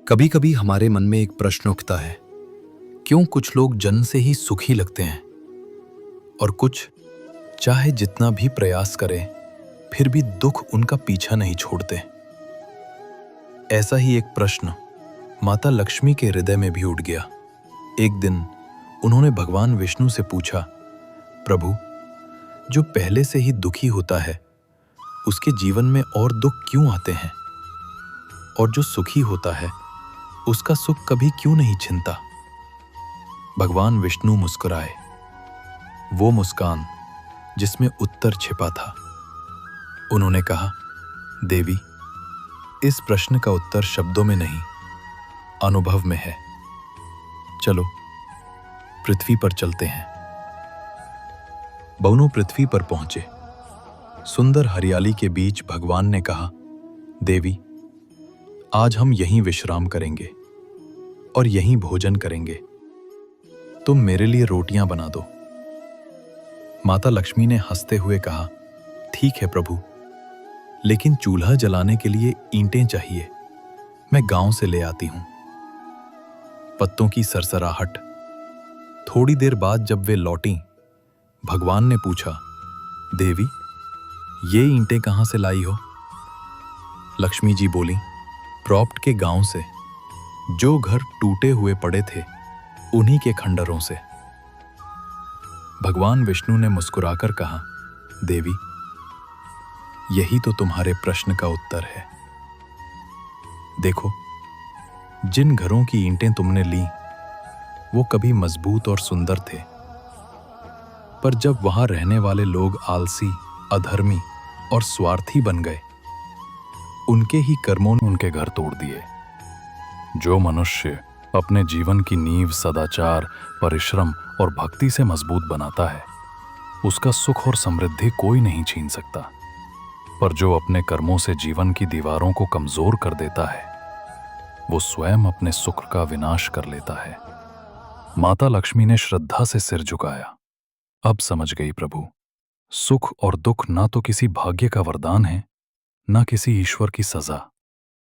कभी कभी हमारे मन में एक प्रश्न उठता है, क्यों कुछ लोग जन्म से ही सुखी लगते हैं और कुछ चाहे जितना भी प्रयास करें फिर भी दुख उनका पीछा नहीं छोड़ते। ऐसा ही एक प्रश्न माता लक्ष्मी के हृदय में भी उठ गया। एक दिन उन्होंने भगवान विष्णु से पूछा, प्रभु, जो पहले से ही दुखी होता है उसके जीवन में और दुख क्यों आते हैं, और जो सुखी होता है उसका सुख कभी क्यों नहीं छिनता। भगवान विष्णु मुस्कुराए, वो मुस्कान जिसमें उत्तर छिपा था। उन्होंने कहा, देवी, इस प्रश्न का उत्तर शब्दों में नहीं, अनुभव में है। चलो पृथ्वी पर चलते हैं। दोनों पृथ्वी पर पहुंचे। सुंदर हरियाली के बीच भगवान ने कहा, देवी, आज हम यहीं विश्राम करेंगे और यहीं भोजन करेंगे। तुम मेरे लिए रोटियां बना दो। माता लक्ष्मी ने हंसते हुए कहा, ठीक है प्रभु, लेकिन चूल्हा जलाने के लिए ईंटें चाहिए, मैं गांव से ले आती हूं। पत्तों की सरसराहट। थोड़ी देर बाद जब वे लौटीं, भगवान ने पूछा, देवी, ये ईंटें कहां से लाई हो? लक्ष्मी जी बोली, प्रॉप्ट के गांव से। जो घर टूटे हुए पड़े थे उन्हीं के खंडरों से। भगवान विष्णु ने मुस्कुराकर कहा, देवी, यही तो तुम्हारे प्रश्न का उत्तर है। देखो, जिन घरों की ईंटें तुमने ली वो कभी मजबूत और सुंदर थे, पर जब वहां रहने वाले लोग आलसी, अधर्मी और स्वार्थी बन गए, उनके ही कर्मों ने उनके घर तोड़ दिए। जो मनुष्य अपने जीवन की नींव सदाचार, परिश्रम और भक्ति से मजबूत बनाता है, उसका सुख और समृद्धि कोई नहीं छीन सकता। पर जो अपने कर्मों से जीवन की दीवारों को कमजोर कर देता है, वो स्वयं अपने सुख का विनाश कर लेता है। माता लक्ष्मी ने श्रद्धा से सिर झुकाया। अब समझ गई प्रभु, सुख और दुख ना तो किसी भाग्य का वरदान है, ना किसी ईश्वर की सजा।